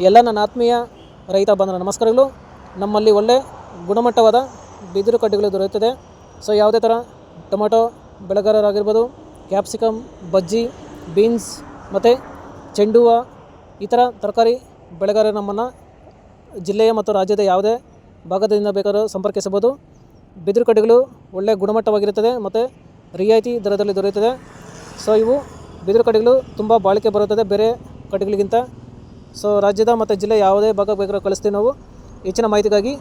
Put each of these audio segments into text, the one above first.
ಎಲ್ಲ ನನ್ನ ಆತ್ಮೀಯ ರೈತ ಬಾಂಧವರ ನಮಸ್ಕಾರಗಳು. ನಮ್ಮಲ್ಲಿ ಒಳ್ಳೆ ಗುಣಮಟ್ಟವಾದ ಬಿದಿರು ಕಡ್ಡಿಗಳು ದೊರೆಯುತ್ತದೆ. ಸೊ ಯಾವುದೇ ಥರ ಟೊಮೆಟೊ ಬೆಳೆಗಾರರಾಗಿರ್ಬೋದು, ಕ್ಯಾಪ್ಸಿಕಮ್, ಬಜ್ಜಿ, ಬೀನ್ಸ್ ಮತ್ತು ಚೆಂಡು ಹೂವು ಈ ಥರ ತರಕಾರಿ ಬೆಳೆಗಾರರು ನಮ್ಮನ್ನು ಜಿಲ್ಲೆಯ ಮತ್ತು ರಾಜ್ಯದ ಯಾವುದೇ ಭಾಗದಿಂದ ಬೇಕಾದರೂ ಸಂಪರ್ಕಿಸಬಹುದು. ಬಿದಿರು ಕಡ್ಡಿಗಳು ಒಳ್ಳೆಯ ಗುಣಮಟ್ಟವಾಗಿರುತ್ತದೆ ಮತ್ತು ರಿಯಾಯಿತಿ ದರದಲ್ಲಿ ದೊರೆಯುತ್ತದೆ. ಸೊ ಇವು ಬಿದಿರು ಕಡ್ಡಿಗಳು ತುಂಬ ಬಾಳಿಕೆ ಬರುತ್ತದೆ ಬೇರೆ ಕಡ್ಡಿಗಳಿಗಿಂತ. ಸೊ ರಾಜ್ಯದ ಮತ್ತು ಜಿಲ್ಲೆ ಯಾವುದೇ ಭಾಗ ಬೇಕಾದ್ರೂ ಕಳಿಸ್ತೀವಿ ನಾವು. ಹೆಚ್ಚಿನ ಮಾಹಿತಿಗಾಗಿ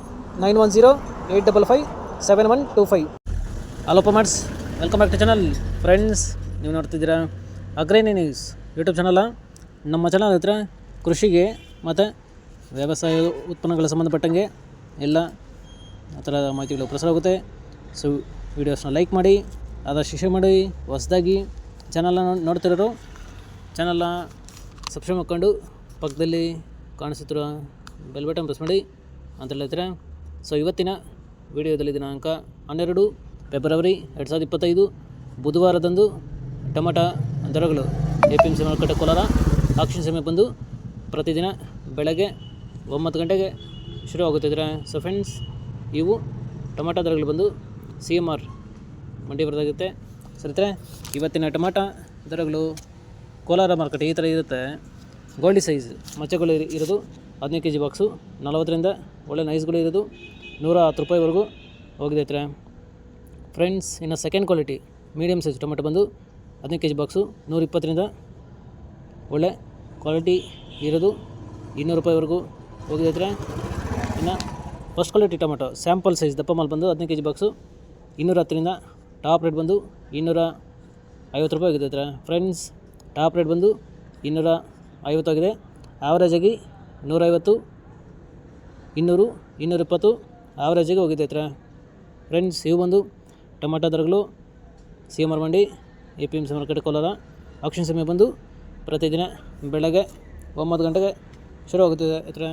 9108557125. Hello farmers, welcome back to channel. Friends, ನೀವು ನೋಡ್ತಿದ್ದೀರಾ ಅಗ್ರೇನಿ ನ್ಯೂಸ್ ಯೂಟ್ಯೂಬ್ ಚಾನಲ. ನಮ್ಮ ಚಾನಲ್ ಹತ್ರ ಕೃಷಿಗೆ ಮತ್ತು ವ್ಯವಸಾಯ ಉತ್ಪನ್ನಗಳ ಸಂಬಂಧಪಟ್ಟಂಗೆ ಎಲ್ಲ ಆ ಥರ ಮಾಹಿತಿಗಳು ಪ್ರಸಾರ ಆಗುತ್ತೆ. ಸೊ ವೀಡಿಯೋಸ್ನ ಲೈಕ್ ಮಾಡಿ, ಆದಷ್ಟು ಶೇರ್ ಮಾಡಿ. ಹೊಸದಾಗಿ ಚಾನಲ್ನ ನೋಡ್ತಿರೋರು ಚಾನಲ್ನ ಸಬ್ಸ್ಕ್ರೈಬ್ ಮಾಡ್ಕೊಂಡು ಪಕ್ಕದಲ್ಲಿ ಕಾಣಿಸುತ್ತಿರೋ ಬೆಲ್ ಬಟನ್ ಪ್ರೆಸ್ ಮಾಡಿ ಅಂತ ಹೇಳ್ತೀರಾ. ಸೊ ಇವತ್ತಿನ ವಿಡಿಯೋದಲ್ಲಿ ದಿನಾಂಕ 12 ಫೆಬ್ರವರಿ 2025 ಬುಧವಾರದಂದು ಟೊಮೆಟೊ ದರಗಳು APMC ಮಾರುಕಟ್ಟೆ ಕೋಲಾರ ಆಕ್ಷನ್ ಸಮಯ ಬಂದು ಪ್ರತಿದಿನ ಬೆಳಗ್ಗೆ 9 ಗಂಟೆಗೆ ಶುರು ಆಗುತ್ತಿದ್ದಾರೆ. ಸೊ ಫ್ರೆಂಡ್ಸ್, ಇವು ಟೊಮೆಟೊ ದರಗಳು ಬಂದು CMR ಮಂಡಿ ಬರೆದಾಗುತ್ತೆ. ಸರಿತಾರೆ, ಇವತ್ತಿನ ಟೊಮೆಟೊ ದರಗಳು ಕೋಲಾರ ಮಾರುಕಟ್ಟೆ ಈ ಥರ ಇರುತ್ತೆ. ಗೋಲ್ಡಿ ಸೈಜ್ ಮಚ್ಚೆಗಳು ಇರೋದು 15 kg ಬಾಕ್ಸು 40ರಿಂದ ಒಳ್ಳೆ ನೈಸ್ಗಳು ಇರೋದು 110 ರೂಪಾಯಿವರೆಗೂ ಹೋಗಿದೆ ಹತ್ರ. ಫ್ರೆಂಡ್ಸ್, ಇನ್ನು second quality medium size tomato ಬಂದು 15 kg ಬಾಕ್ಸು 120ರಿಂದ ಒಳ್ಳೆ ಕ್ವಾಲಿಟಿ ಇರೋದು 200 ರೂಪಾಯಿವರೆಗೂ ಹೋಗಿದೆ ಹತ್ರ. ಇನ್ನು first quality tomato sample size ದಪ್ಪ ಮಾಲ್ ಬಂದು 15 kg ಬಾಕ್ಸು 210ರಿಂದ ಟಾಪ್ ರೇಟ್ ಬಂದು 250 ರೂಪಾಯಿ ಆಗಿದೆ ಹತ್ರ. ಫ್ರೆಂಡ್ಸ್, ಟಾಪ್ ರೇಟ್ ಬಂದು 250 ಆಗಿದೆ. ಆವ್ರೇಜಾಗಿ 150, 200, 220 ಆವ್ರೇಜಿಗೆ ಹೋಗಿದೆ ಹತ್ರ. ಫ್ರೆಂಡ್ಸ್, ಇವು ಬಂದು ಟೊಮೆಟೊ ದರಗಳು CMR ಮಂಡಿ APMC ಮಾರುಕಟ್ಟೆ ಕೋಲಾರ ಆಕ್ಷನ್ ಸಮಯ ಬಂದು ಪ್ರತಿದಿನ ಬೆಳಗ್ಗೆ 9 ಗಂಟೆಗೆ ಶುರು ಆಗುತ್ತದೆ ಹತ್ರ.